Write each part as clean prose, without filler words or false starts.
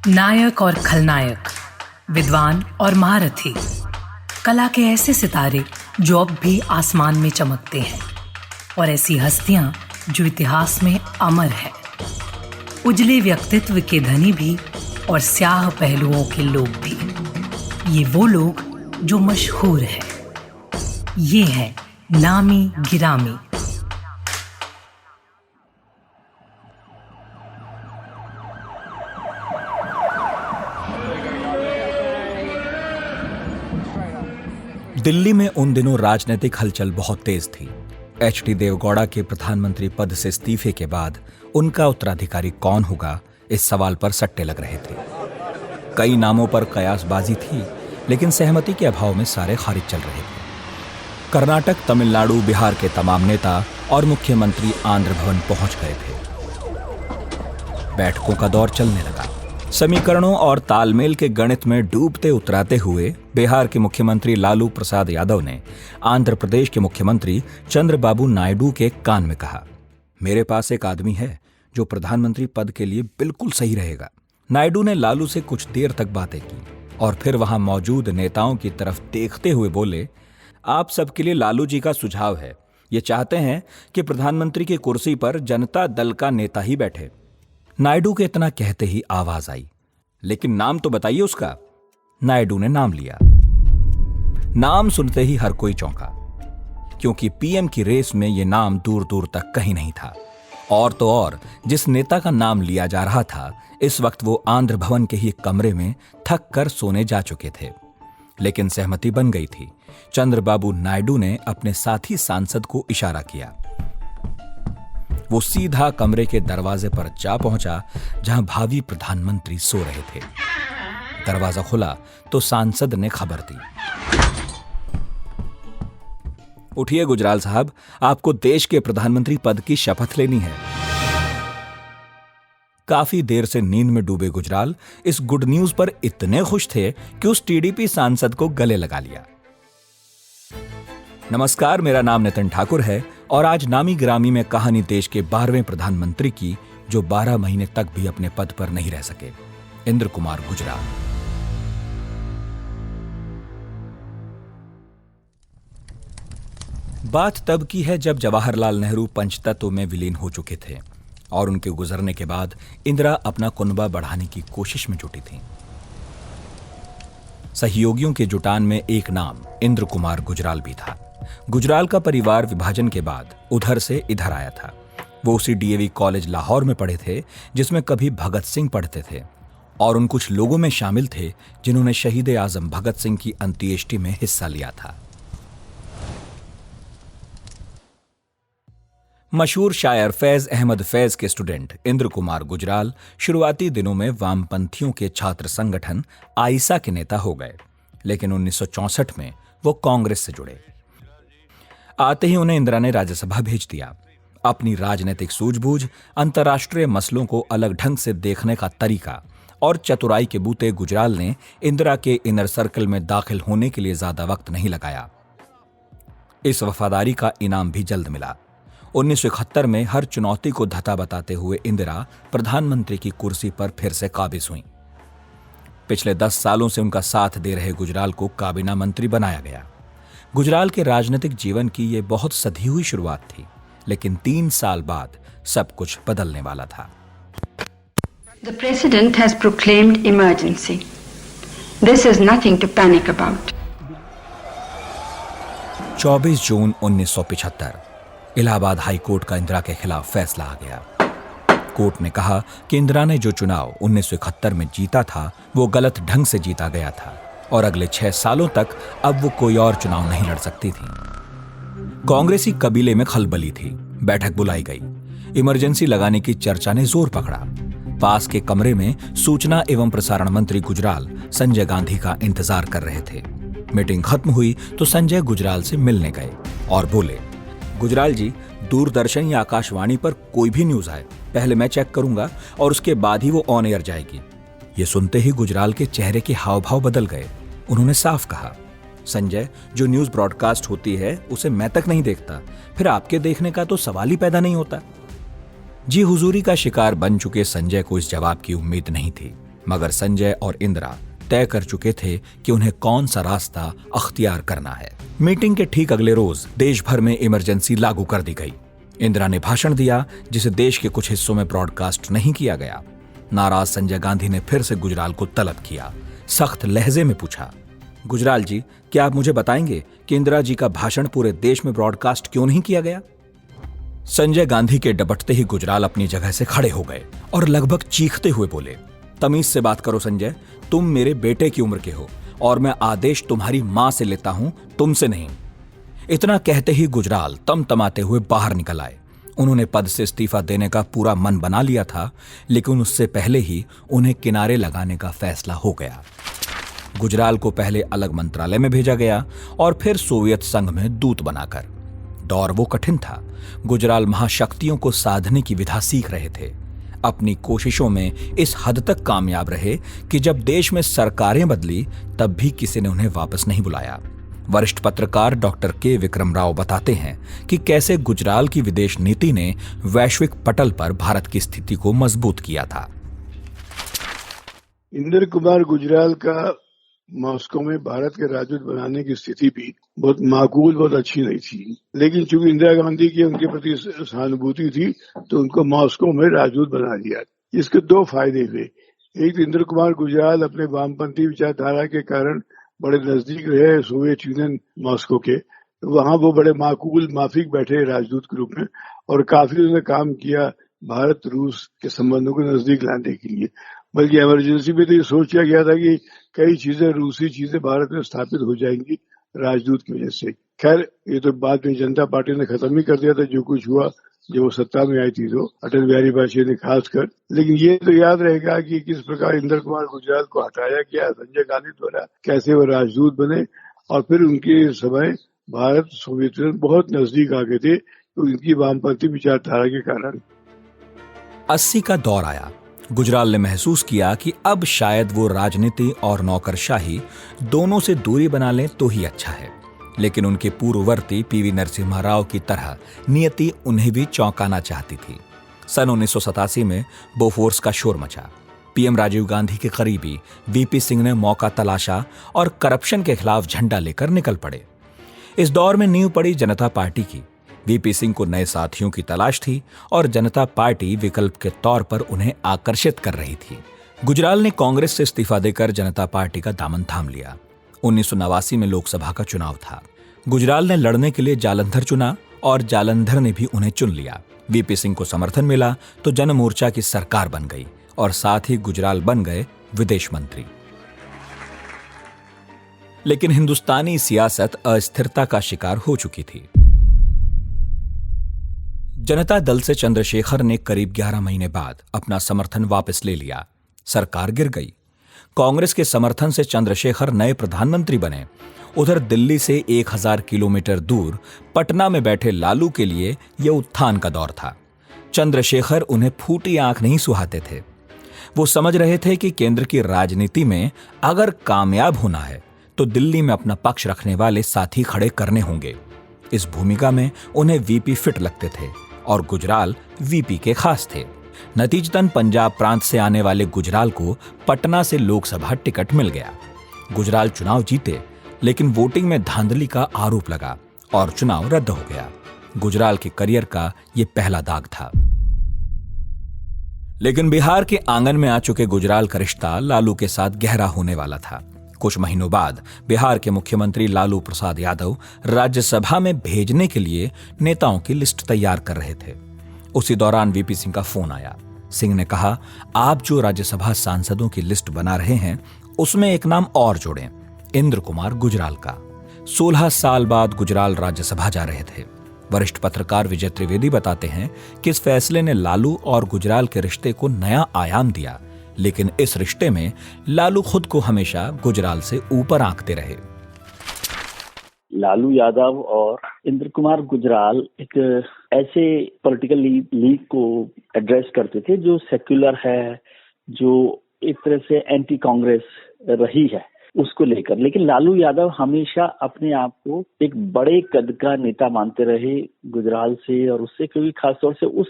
नायक और खलनायक, विद्वान और महारथी, कला के ऐसे सितारे जो अब भी आसमान में चमकते हैं, और ऐसी हस्तियां जो इतिहास में अमर है। उजले व्यक्तित्व के धनी भी और स्याह पहलुओं के लोग भी। ये वो लोग जो मशहूर हैं। ये है नामी गिरामी। दिल्ली में उन दिनों राजनीतिक हलचल बहुत तेज थी। एच.डी. देवगौड़ा के प्रधानमंत्री पद से इस्तीफे के बाद उनका उत्तराधिकारी कौन होगा, इस सवाल पर सट्टे लग रहे थे। कई नामों पर कयासबाजी थी, लेकिन सहमति के अभाव में सारे खारिज चल रहे थे। कर्नाटक, तमिलनाडु, बिहार के तमाम नेता और मुख्यमंत्री आंध्र भवन पहुंच गए थे। बैठकों का दौर चलने लगा। समीकरणों और तालमेल के गणित में डूबते उतराते हुए बिहार के मुख्यमंत्री लालू प्रसाद यादव ने आंध्र प्रदेश के मुख्यमंत्री चंद्रबाबू नायडू के कान में कहा, मेरे पास एक आदमी है जो प्रधानमंत्री पद के लिए बिल्कुल सही रहेगा। नायडू ने लालू से कुछ देर तक बातें की और फिर वहां मौजूद नेताओं की तरफ देखते हुए बोले, आप सबके लिए लालू जी का सुझाव है। ये चाहते हैं कि प्रधानमंत्री की कुर्सी पर जनता दल का नेता ही बैठे। नायडू के इतना कहते ही आवाज आई, लेकिन नाम तो बताइए उसका। नायडू ने नाम लिया। नाम सुनते ही हर कोई चौंका, क्योंकि पीएम की रेस में यह नाम दूर दूर तक कहीं नहीं था। और तो और जिस नेता का नाम लिया जा रहा था, इस वक्त वो आंध्र भवन के ही कमरे में थक कर सोने जा चुके थे। लेकिन सहमति बन गई थी। चंद्रबाबू नायडू ने अपने साथी सांसद को इशारा किया। वो सीधा कमरे के दरवाजे पर जा पहुंचा जहां भावी प्रधानमंत्री सो रहे थे। दरवाजा खुला तो सांसद ने खबर दी, उठिए गुजराल साहब, आपको देश के प्रधानमंत्री पद की शपथ लेनी है। काफी देर से नींद में डूबे गुजराल इस गुड न्यूज पर इतने खुश थे कि उस टीडीपी सांसद को गले लगा लिया। नमस्कार, मेरा नाम नितिन ठाकुर है और आज नामी गिरामी में कहानी देश के 12वें प्रधानमंत्री की, जो 12 महीने तक भी अपने पद पर नहीं रह सके, इंद्र कुमार गुजराल। बात तब की है जब जवाहरलाल नेहरू पंचतत्व में विलीन हो चुके थे और उनके गुजरने के बाद इंदिरा अपना कुनबा बढ़ाने की कोशिश में जुटी थी। सहयोगियों के जुटान में एक नाम इंद्र कुमार गुजराल भी था। गुजराल का परिवार विभाजन के बाद उधर से इधर आया था। वो उसी डीएवी कॉलेज लाहौर में पढ़े थे जिसमें कभी भगत सिंह पढ़ते थे, और उन कुछ लोगों में शामिल थे जिन्होंने शहीद आजम भगत सिंह की अंत्येष्टि में हिस्सा लिया था। मशहूर शायर फैज अहमद फैज के स्टूडेंट इंद्र कुमार गुजराल शुरुआती दिनों में वामपंथियों के छात्र संगठन आईसा के नेता हो गए, लेकिन 1964 में वो कांग्रेस से जुड़े। आते ही उन्हें इंदिरा ने राज्यसभा भेज दिया। अपनी राजनीतिक सूझबूझ, अंतर्राष्ट्रीय मसलों को अलग ढंग से देखने का तरीका और चतुराई के बूते गुजराल ने इंदिरा के इनर सर्कल में दाखिल होने के लिए ज्यादा वक्त नहीं लगाया। इस वफादारी का इनाम भी जल्द मिला। 1971 में हर चुनौती को धता बताते हुए इंदिरा प्रधानमंत्री की कुर्सी पर फिर से काबिज हुई। पिछले 10 सालों से उनका साथ दे रहे गुजराल को काबीना मंत्री बनाया गया। गुजराल के राजनीतिक जीवन की यह बहुत सधी हुई शुरुआत थी, लेकिन 3 साल बाद सब कुछ बदलने वाला था। The President has proclaimed emergency. This is nothing to panic about. 24 June 1975 Allahabad high court का इंदिरा के खिलाफ फैसला आ गया। कोर्ट ने कहा कि इंदिरा ने जो चुनाव 1971 में जीता था वो गलत ढंग से जीता गया था और अगले 6 सालों तक अब वो कोई और चुनाव नहीं लड़ सकती थी। कांग्रेसी कबीले में खलबली थी। बैठक बुलाई गई। इमरजेंसी लगाने की चर्चा ने जोर पकड़ा। पास के कमरे में सूचना एवं प्रसारण मंत्री गुजराल संजय गांधी का इंतजार कर रहे थे। मीटिंग खत्म हुई तो संजय गुजराल से मिलने गए और बोले, गुजराल जी, दूरदर्शन या आकाशवाणी पर कोई भी न्यूज आए, पहले मैं चेक करूंगा और उसके बाद ही वो ऑन एयर जाएगी। ये सुनते ही गुजराल के चेहरे के हाव भाव बदल गए। उन्होंने साफ कहा, संजय, जो न्यूज ब्रॉडकास्ट होती है उसे मैं तक नहीं देखता, फिर आपके देखने का तो सवाल ही पैदा नहीं होता। जी हुजूरी का शिकार बन चुके संजय को इस जवाब की उम्मीद नहीं थी, मगर संजय और इंदिरा तय कर चुके थे कि उन्हें कौन सा रास्ता अख्तियार करना है। मीटिंग के ठीक अगले रोज देश भर में इमरजेंसी लागू कर दी गई। इंदिरा ने भाषण दिया जिसे देश के कुछ हिस्सों में ब्रॉडकास्ट नहीं किया गया। नाराज संजय गांधी ने फिर से गुजराल को तलब किया। सख्त लहजे में पूछा, गुजराल जी, क्या आप मुझे बताएंगे कि इंदिरा जी का भाषण पूरे देश में ब्रॉडकास्ट क्यों नहीं किया गया? संजय गांधी के डबटते ही गुजराल अपनी जगह से खड़े हो गए और लगभग चीखते हुए बोले, तमीज से बात करो संजय, तुम मेरे बेटे की उम्र के हो और मैं आदेश तुम्हारी मां से लेता हूं, तुमसे नहीं। इतना कहते ही गुजराल तमतमाते हुए बाहर निकल आए। उन्होंने पद से इस्तीफा देने का पूरा मन बना लिया था, लेकिन उससे पहले ही उन्हें किनारे लगाने का फैसला हो गया। गुजराल को पहले अलग मंत्रालय में भेजा गया और फिर सोवियत संघ में दूत बनाकर। दौर वो कठिन था। गुजराल महाशक्तियों को साधने की विधा सीख रहे थे। अपनी कोशिशों में इस हद तक कामयाब रहे कि जब देश में सरकारें बदली तब भी किसी ने उन्हें वापस नहीं बुलाया। वरिष्ठ पत्रकार डॉक्टर के विक्रम राव बताते हैं कि कैसे गुजराल की विदेश नीति ने वैश्विक पटल पर भारत की स्थिति को मजबूत किया था। इंदिरा कुमार गुजराल का मॉस्को में भारत के राजदूत बनाने की स्थिति भी बहुत माकूल, बहुत अच्छी नहीं थी। लेकिन चूंकि इंदिरा गांधी की उनके प्रति सहानुभूति थी तो उनको मॉस्को में राजदूत बना दिया। इसके दो फायदे हुए। एक तो इंदिरा कुमार गुजराल अपने वामपंथी विचारधारा के कारण बड़े नजदीक रहे सोवियत यूनियन मॉस्को के, तो वहां वो बड़े माकूल माफिक बैठे राजदूत के रूप में और काफी उन्होंने काम किया भारत रूस के संबंधों को नजदीक लाने के लिए। बल्कि इमरजेंसी में तो ये सोचा गया था कि कई चीजें, रूसी चीजें भारत में स्थापित हो जाएंगी राजदूत की वजह से। खैर, ये तो बाद में जनता पार्टी ने खत्म ही कर दिया था जो कुछ हुआ जब वो सत्ता में आई थी, तो अटल बिहारी वाजपेयी ने खासकर। लेकिन ये तो याद रहेगा कि किस प्रकार इंदिरा कुमार गुजराल को हटाया गया संजय गांधी द्वारा, कैसे वो राजदूत बने और फिर उनके समय भारत सोवियत यूनियन बहुत नजदीक आ गए थे तो उनकी वामपंथी विचारधारा के कारण। 80 का दौर आया। गुजराल ने महसूस किया कि अब शायद वो राजनीति और नौकरशाही दोनों से दूरी बना लें तो ही अच्छा है। लेकिन उनके पूर्ववर्ती पीवी नरसिम्हा राव की तरह नियति उन्हें भी चौंकाना चाहती थी। सन 1987 में बोफोर्स का शोर मचा। पीएम राजीव गांधी के करीबी वीपी सिंह ने मौका तलाशा और करप्शन के खिलाफ झंडा लेकर निकल पड़े। इस दौर में नींव पड़ी जनता पार्टी की। वीपी सिंह को नए साथियों की तलाश थी और जनता पार्टी विकल्प के तौर पर उन्हें आकर्षित कर रही थी। गुजराल ने कांग्रेस से इस्तीफा देकर जनता पार्टी का दामन थाम लिया। 1989 में लोकसभा का चुनाव था। गुजराल ने लड़ने के लिए जालंधर चुना और जालंधर ने भी उन्हें चुन लिया। वीपी सिंह को समर्थन मिला तो जन मोर्चा की सरकार बन गई और साथ ही गुजराल बन गए विदेश मंत्री। लेकिन हिंदुस्तानी सियासत अस्थिरता का शिकार हो चुकी थी। जनता दल से चंद्रशेखर ने करीब 11 महीने बाद अपना समर्थन वापस ले लिया। सरकार गिर गई। कांग्रेस के समर्थन से चंद्रशेखर नए प्रधानमंत्री बने। उधर दिल्ली से 1000 किलोमीटर दूर पटना में बैठे लालू के लिए यह उत्थान का दौर था। चंद्रशेखर उन्हें फूटी आंख नहीं सुहाते थे। वो समझ रहे थे कि केंद्र की राजनीति में अगर कामयाब होना है तो दिल्ली में अपना पक्ष रखने वाले साथी खड़े करने होंगे। इस भूमिका में उन्हें वीपी फिट लगते थे और गुजराल वीपी के खास थे। नतीजतन पंजाब प्रांत से आने वाले गुजराल को पटना से लोकसभा टिकट मिल गया। गुजराल चुनाव जीते, लेकिन वोटिंग में धांधली का आरोप लगा और चुनाव रद्द हो गया। गुजराल के करियर का यह पहला दाग था। लेकिन बिहार के आंगन में आ चुके गुजराल का रिश्ता लालू के साथ गहरा होने वाला था। कुछ महीनों बाद बिहार के मुख्यमंत्री लालू प्रसाद यादव राज्यसभा में भेजने के लिए नेताओं की लिस्ट तैयार कर रहे थे। उसी दौरान वीपी सिंह का फोन आया। सिंह ने कहा, आप जो राज्यसभा सांसदों की लिस्ट बना रहे हैं उसमें एक नाम और जोड़ें, इंद्र कुमार गुजराल का। 16 साल बाद गुजराल राज्यसभा जा रहे थे। वरिष्ठ पत्रकार विजय त्रिवेदी बताते हैं कि इस फैसले ने लालू और गुजराल के रिश्ते को नया आयाम दिया, लेकिन इस रिश्ते में लालू खुद को हमेशा गुजराल से ऊपर आंकते रहे। लालू यादव और इंद्र कुमार गुजराल एक ऐसे पॉलिटिकल लीग को एड्रेस करते थे जो सेक्युलर है, जो एक तरह से एंटी कांग्रेस रही है उसको लेकर। लेकिन लालू यादव हमेशा अपने आप को एक बड़े कद का नेता मानते रहे गुजराल से और उससे, क्योंकि खासतौर से उस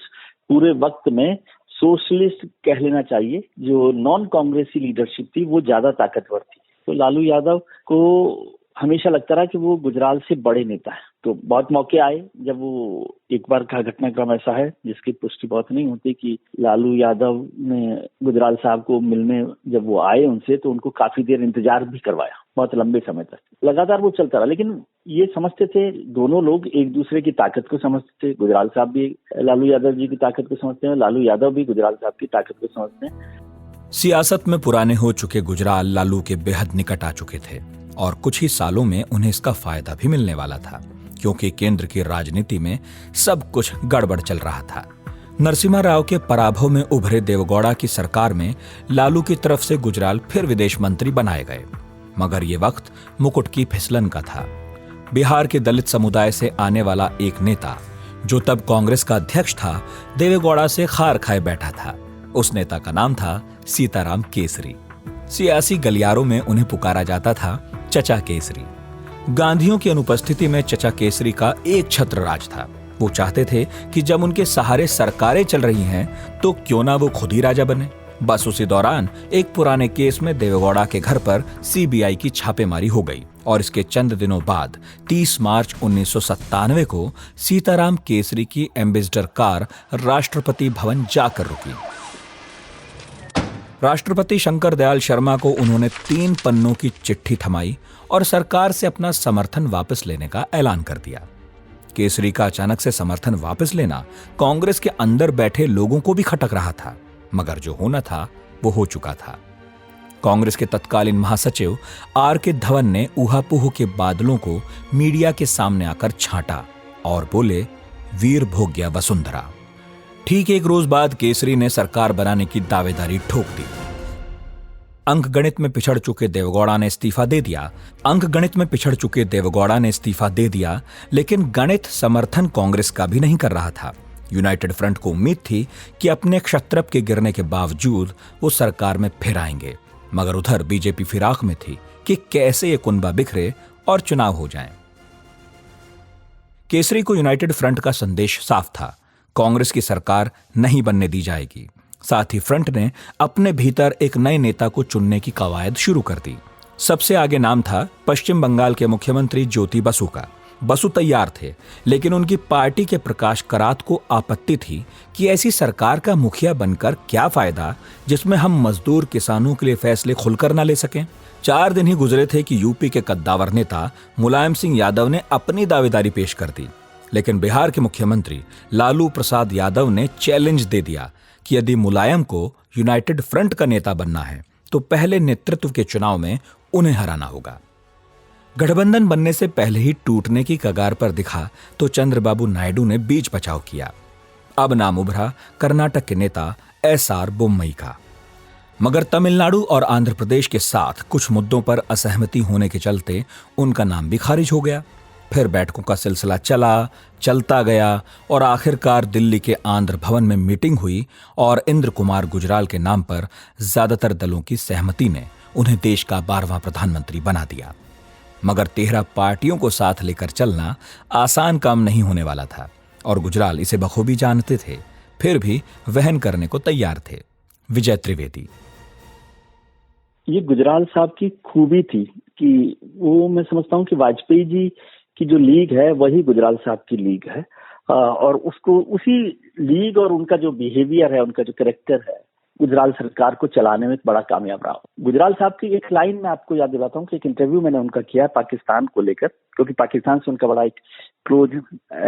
पूरे वक्त में सोशलिस्ट कह लेना चाहिए, जो नॉन कांग्रेसी लीडरशिप थी वो ज्यादा ताकतवर थी। तो लालू यादव को हमेशा लगता रहा कि वो गुजराल से बड़े नेता है। तो बहुत मौके आए जब वो, एक बार का घटनाक्रम ऐसा है जिसकी पुष्टि बहुत नहीं होती कि लालू यादव ने गुजराल साहब को मिलने जब वो आए उनसे, तो उनको काफी देर इंतजार भी करवाया, बहुत लंबे समय तक लगातार वो चलता रहा। लेकिन ये समझते थे दोनों लोग एक दूसरे की ताकत को समझते थे। गुजराल साहब भी लालू यादव जी की ताकत को समझते हैं, लालू यादव भी गुजराल साहब की ताकत को समझते हैं। सियासत में पुराने हो चुके गुजराल लालू के बेहद निकट आ चुके थे और कुछ ही सालों में उन्हें इसका फायदा भी मिलने वाला था, क्योंकि केंद्र की राजनीति में सब कुछ गड़बड़ चल रहा था। नरसिम्हा राव के पराभव में उभरे देवगौड़ा की सरकार में लालू की तरफ से गुजराल फिर विदेश मंत्री बनाए गए, मगर ये वक्त मुकुट की फिसलन का था। बिहार के दलित समुदाय से आने वाला एक नेता, जो तब कांग्रेस का अध्यक्ष था, देवेगौड़ा से खार खाए बैठा था। उस नेता का नाम था सीताराम केसरी। सियासी गलियारों में उन्हें पुकारा जाता था चचा केसरी। गांधियों की अनुपस्थिति में चचा केसरी का एक छत्र राज था। वो चाहते थे कि जब उनके सहारे सरकारें चल रही हैं, तो क्यों ना वो खुद ही राजा बने। बस उसी दौरान एक पुराने केस में देवेगौड़ा के घर पर सीबीआई की छापेमारी हो गई और इसके चंद दिनों बाद 30 मार्च 1997 को सीताराम केसरी की एम्बेसडर कार राष्ट्रपति भवन जाकर रुकी। राष्ट्रपति शंकर दयाल शर्मा को उन्होंने 3 पन्नों की चिट्ठी थमाई और सरकार से अपना समर्थन वापस लेने का ऐलान कर दिया। केसरी का अचानक से समर्थन वापस लेना कांग्रेस के अंदर बैठे लोगों को भी खटक रहा था, मगर जो होना था वो हो चुका था। कांग्रेस के तत्कालीन महासचिव आर.के. धवन ने ऊहापोह के बादलों को मीडिया के सामने आकर छांटा और बोले, वीर भोग्या वसुंधरा। ठीक एक रोज बाद केसरी ने सरकार बनाने की दावेदारी ठोक दी। अंकगणित में पिछड़ चुके देवगौड़ा ने इस्तीफा दे दिया, लेकिन गणित समर्थन कांग्रेस का भी नहीं कर रहा था। यूनाइटेड फ्रंट को उम्मीद थी कि अपने क्षत्रप के गिरने के बावजूद वो सरकार में फिर आएंगे, मगर उधर बीजेपी फिराक में थी कि कैसे ये कुनबा बिखरे और चुनाव हो जाएं। केसरी को यूनाइटेड फ्रंट का संदेश साफ था, कांग्रेस की सरकार नहीं बनने दी जाएगी। साथ ही फ्रंट ने अपने भीतर एक नए नेता को चुनने की कवायद शुरू कर दी। सबसे आगे नाम था पश्चिम बंगाल के मुख्यमंत्री ज्योति बसु का। बसु तैयार थे, लेकिन उनकी पार्टी के प्रकाश करात को आपत्ति थी कि ऐसी सरकार का मुखिया बनकर क्या फायदा जिसमें हम मजदूर किसानों के लिए फैसले खुलकर न ले सकें। 4 दिन ही गुजरे थे कि यूपी के कद्दावर नेता मुलायम सिंह यादव ने अपनी दावेदारी पेश कर दी, लेकिन बिहार के मुख्यमंत्री लालू प्रसाद यादव ने चैलेंज दे दिया कि यदि मुलायम को यूनाइटेड फ्रंट का नेता बनना है तो पहले नेतृत्व के चुनाव में उन्हें हराना होगा। गठबंधन बनने से पहले ही टूटने की कगार पर दिखा तो चंद्रबाबू नायडू ने बीच बचाव किया। अब नाम उभरा कर्नाटक के नेता एस.आर. बोम्मई का, मगर तमिलनाडु और आंध्र प्रदेश के साथ कुछ मुद्दों पर असहमति होने के चलते उनका नाम भी खारिज हो गया। फिर बैठकों का सिलसिला चलता गया और आखिरकार दिल्ली के आंध्र भवन में मीटिंग हुई और इंद्र कुमार गुजराल के नाम पर ज्यादातर दलों की सहमति ने उन्हें देश का 12वां प्रधानमंत्री बना दिया। मगर 13 पार्टियों को साथ लेकर चलना आसान काम नहीं होने वाला था और गुजराल इसे बखूबी जानते थे, फिर भी वहन करने को तैयार थे। विजय त्रिवेदी। ये गुजराल साहब की खूबी थी कि वो, मैं समझता हूँ कि वाजपेयी जी की जो लीग है वही गुजराल साहब की लीग है, और उसको उसी लीग और उनका जो बिहेवियर है, उनका जो कैरेक्टर है, गुजराल सरकार को चलाने में बड़ा कामयाब रहा। गुजराल साहब की एक लाइन मैं आपको याद दिलाता हूँ कि एक इंटरव्यू मैंने उनका किया पाकिस्तान को लेकर, क्योंकि पाकिस्तान से उनका बड़ा एक क्लोज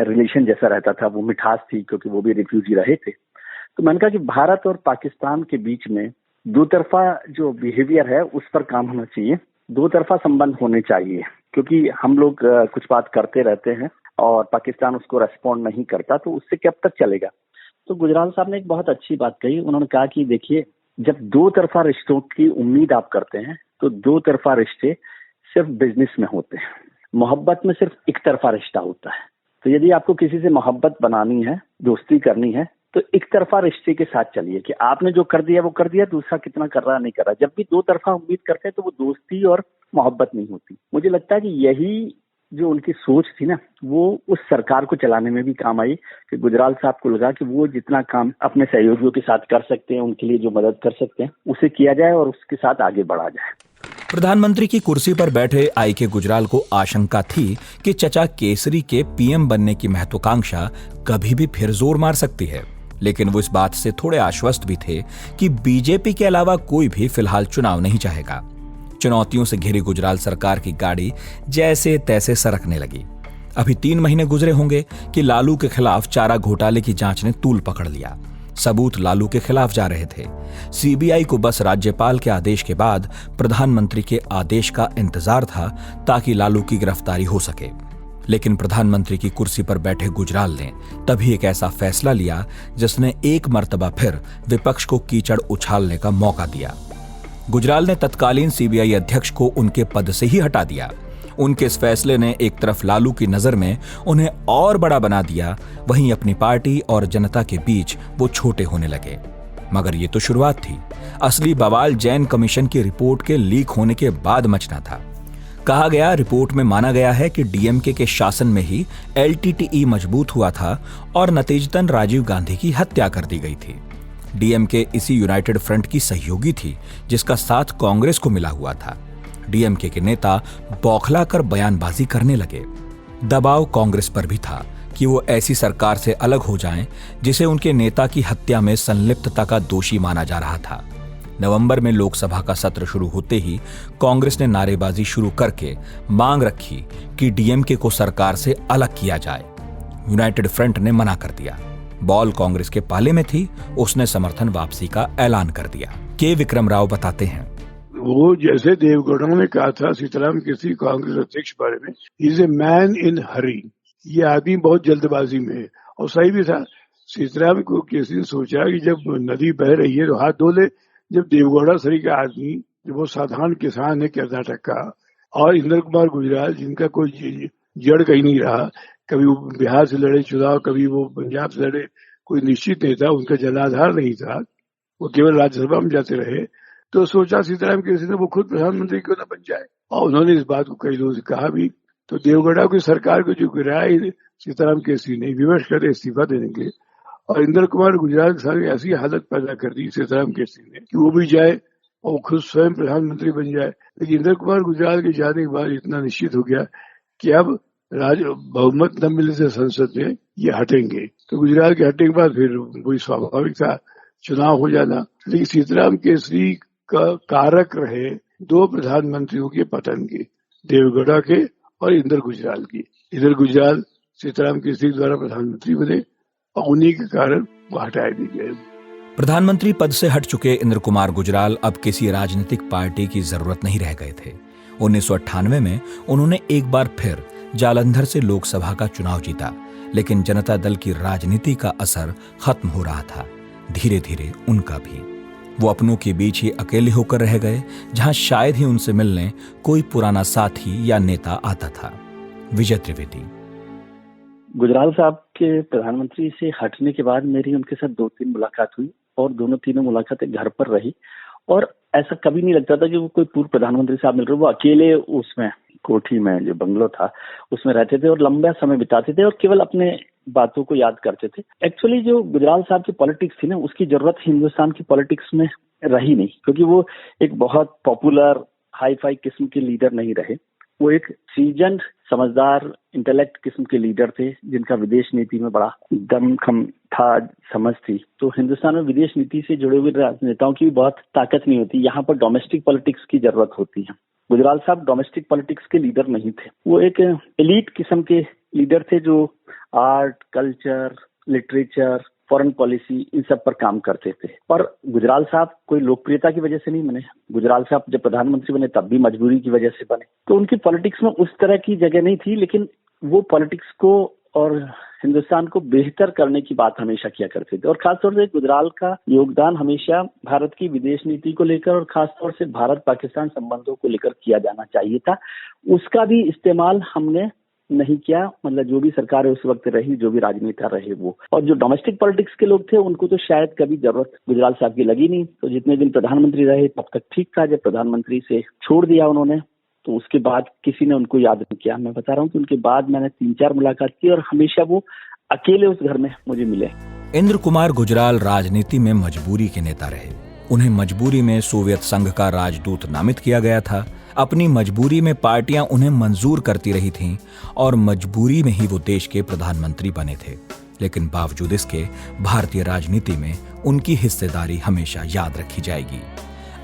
रिलेशन जैसा रहता था, वो मिठास थी क्योंकि वो भी रिफ्यूजी रहे थे। तो मैंने कहा कि भारत और पाकिस्तान के बीच में दो तरफा जो बिहेवियर है उस पर काम होना चाहिए, दो तरफा संबंध होने चाहिए, क्योंकि हम लोग कुछ बात करते रहते हैं और पाकिस्तान उसको रेस्पॉन्ड नहीं करता, तो उससे कब तक चलेगा। तो गुजराल साहब ने एक बहुत अच्छी बात कही। उन्होंने कहा कि देखिए, जब दो तरफा रिश्तों की उम्मीद आप करते हैं तो दो तरफा रिश्ते सिर्फ बिजनेस में होते हैं, मोहब्बत में सिर्फ एक तरफा रिश्ता होता है। तो यदि आपको किसी से मोहब्बत बनानी है, दोस्ती करनी है, तो एक तरफा रिश्ते के साथ चलिए कि आपने जो कर दिया वो कर दिया, दूसरा कितना कर रहा नहीं कर रहा। जब भी दो तरफा उम्मीद करते हैं तो वो दोस्ती और मोहब्बत नहीं होती। मुझे लगता है कि यही जो उनकी सोच थी ना, वो उस सरकार को चलाने में भी काम आई कि गुजराल साहब को लगा कि वो जितना काम अपने सहयोगियों के साथ कर सकते हैं, उनके लिए जो मदद कर सकते हैं, उसे किया जाए और उसके साथ आगे बढ़ा जाए। प्रधानमंत्री की कुर्सी पर बैठे आई के गुजराल को आशंका थी कि चचा केसरी के पीएम बनने की महत्वाकांक्षा कभी भी फिर जोर मार सकती है, लेकिन वो इस बात से थोड़े आश्वस्त भी थे कि बीजेपी के अलावा कोई भी फिलहाल चुनाव नहीं चाहेगा। चुनौतियों से घिरी गुजराल सरकार की गाड़ी जैसे तैसे सरकने लगी। अभी 3 महीने गुजरे होंगे कि लालू के खिलाफ चारा घोटाले की जांच ने तूल पकड़ लिया। सबूत लालू के खिलाफ जा रहे थे। सीबीआई को बस राज्यपाल के आदेश के बाद प्रधानमंत्री के आदेश का इंतजार था ताकि लालू की गिरफ्तारी हो सके। लेकिन प्रधानमंत्री की कुर्सी पर बैठे गुजराल ने तभी एक ऐसा फैसला लिया जिसने एक मर्तबा फिर विपक्ष को कीचड़ उछालने का मौका दिया। गुजराल ने तत्कालीन सीबीआई अध्यक्ष को उनके पद से ही हटा दिया। उनके इस फैसले ने एक तरफ लालू की नजर में उन्हें और बड़ा बना दिया, वहीं अपनी पार्टी और जनता के बीच वो छोटे होने लगे। मगर ये तो शुरुआत थी। असली बवाल जैन कमीशन की रिपोर्ट के लीक होने के बाद मचना था। कहा गया, रिपोर्ट में माना गया है कि डीएमके के शासन में ही एलटीटीई मजबूत हुआ था और नतीजतन राजीव गांधी की हत्या कर दी गई थी। डीएमके इसी यूनाइटेड फ्रंट की सहयोगी थी जिसका साथ कांग्रेस को मिला हुआ था। डीएमके के नेता बौखला कर बयानबाजी करने लगे। दबाव कांग्रेस पर भी था कि वो ऐसी सरकार से अलग हो जाएं जिसे उनके नेता की हत्या में संलिप्तता का दोषी माना जा रहा था। नवंबर में लोकसभा का सत्र शुरू होते ही कांग्रेस ने नारेबाजी शुरू करके मांग रखी कि डीएमके को सरकार से अलग किया जाए। यूनाइटेड फ्रंट ने मना कर दिया। बॉल कांग्रेस के पाले में थी, उसने समर्थन वापसी का ऐलान कर दिया। के विक्रम राव बताते हैं, वो जैसे देवगौड़ा ने कहा था सीताराम केसरी कांग्रेस अध्यक्ष बारे में, इज ए मैन इन हरी, ये आदमी बहुत जल्दबाजी में है। और सही भी था। सीताराम को केसरी ने सोचा कि जब नदी बह रही है तो हाथ धो ले। जब देवगौड़ा सरी का आदमी, जो बहुत साधारण किसान है कर्नाटक का, और इंद्र कुमार गुजराल जिनका कोई जड़ कहीं नहीं रहा, कभी वो बिहार से लड़े चुनाव, कभी वो पंजाब से लड़े, कोई निश्चित नहीं था, उनका जनाधार नहीं था, वो केवल राज्यसभा में जाते रहे। तो सोचा सीताराम केसरी ने वो खुद प्रधानमंत्री क्यों न बन जाए, और उन्होंने इस बात को कई लोगों से कहा भी। तो देवगौड़ा की सरकार को जो गिराया सीताराम केसरी ने विवश कर इस्तीफा देने के, और इंद्र कुमार गुजराल के साथ ऐसी हालत पैदा कर दी सीताराम केसरी ने कि वो भी जाए और खुद स्वयं प्रधानमंत्री बन जाए। लेकिन इंद्र कुमार गुजराल के जाने के बाद इतना निश्चित हो गया कि अब बहुमत न मिलने से संसद में ये हटेंगे। तो गुजराल के हटने के बाद फिर वही स्वाभाविक था चुनाव हो जाना। लेकिन सीताराम केसरी का कारक रहे 2 प्रधानमंत्रियों के पतन के, देवगौड़ा के और इंद्र गुजराल की। इंद्र गुजराल सीताराम केसरी द्वारा प्रधानमंत्री बने और उन्हीं के कारण वो हटाए भी गए। प्रधानमंत्री पद से हट चुके इंद्र कुमार गुजराल अब किसी राजनीतिक पार्टी की जरूरत नहीं रह गए थे। 1998 में उन्होंने एक बार फिर जालंधर से लोकसभा का चुनाव जीता, लेकिन जनता दल की राजनीति का असर खत्म हो रहा था। धीरे धीरे उनका भी। वो अपनों के बीच ही अकेले होकर रह गए, जहां शायद ही उनसे मिलने कोई पुराना साथी या नेता आता था। विजय त्रिवेदी। गुजराल साहब के प्रधानमंत्री से हटने के बाद मेरी उनके साथ 2-3 मुलाकात हुई और तीनों मुलाकातें घर पर रही। और ऐसा कभी नहीं लगता था कि वो कोई पूर्व प्रधानमंत्री साहब मिल रहे। वो अकेले उसमें कोठी में जो बंगलो था उसमें रहते थे और लंबा समय बिताते थे और केवल अपने बातों को याद करते थे। एक्चुअली जो गुजराल साहब की पॉलिटिक्स थी ना, उसकी जरूरत हिंदुस्तान की पॉलिटिक्स में रही नहीं, क्योंकि वो एक बहुत पॉपुलर हाई फाई किस्म के लीडर नहीं रहे। वो एक सीजन्ड, समझदार, इंटेलेक्ट किस्म के लीडर थे जिनका विदेश नीति में बड़ा दमखम था, समझ थी। तो हिंदुस्तान में विदेश नीति से जुड़े हुए राजनेताओं की बहुत ताकत नहीं होती, यहाँ पर डोमेस्टिक पॉलिटिक्स की जरूरत होती है। गुजराल साहब डोमेस्टिक पॉलिटिक्स के लीडर नहीं थे। वो एक एलीट किस्म के लीडर थे जो art, culture, literature, foreign policy, इन सब पर काम करते थे। और गुजराल साहब कोई लोकप्रियता की वजह से नहीं बने। गुजराल साहब जब प्रधानमंत्री बने तब भी मजबूरी की वजह से बने। तो उनकी पॉलिटिक्स में उस तरह की जगह नहीं थी, लेकिन वो पॉलिटिक्स को और हिंदुस्तान को बेहतर करने की बात हमेशा किया करते थे। और खासतौर से गुजराल का योगदान हमेशा भारत की विदेश नीति को लेकर और खासतौर से भारत पाकिस्तान संबंधों को लेकर किया जाना चाहिए था। उसका भी इस्तेमाल हमने नहीं किया। मतलब जो भी सरकार उस वक्त रही, जो भी राजनेता रहे वो, और जो डोमेस्टिक पॉलिटिक्स के लोग थे उनको तो शायद कभी जरूरत गुजराल साहब की लगी नहीं। तो जितने दिन प्रधानमंत्री रहे तब तक ठीक था। जब प्रधानमंत्री से छोड़ दिया उन्होंने तो उसके बाद किसी ने उनको याद नहीं किया। मैं बता रहा हूँ कि उनके बाद मैंने 3-4 मुलाकात की और हमेशा वो अकेले उस घर में मुझे मिले। इंद्र कुमार गुजराल राजनीति में मजबूरी के नेता रहे। उन्हें मजबूरी में सोवियत संघ का राजदूत नामित किया गया था। अपनी मजबूरी में पार्टियां उन्हें मंजूर करती रही थीं और मजबूरी में ही वो देश के प्रधानमंत्री बने थे। लेकिन बावजूद इसके भारतीय राजनीति में उनकी हिस्सेदारी हमेशा याद रखी जाएगी।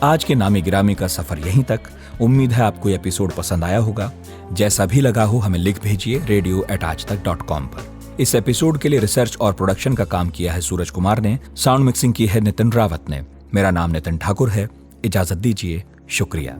आज के नामी गिरामी का सफर यहीं तक। उम्मीद है आपको एपिसोड पसंद आया होगा। जैसा भी लगा हो हमें लिख भेजिए radio@aajtak.com पर। इस एपिसोड के लिए रिसर्च और प्रोडक्शन का काम किया है सूरज कुमार ने। साउंड मिक्सिंग की है नितिन रावत ने। मेरा नाम नितिन ठाकुर है। इजाजत दीजिए। शुक्रिया।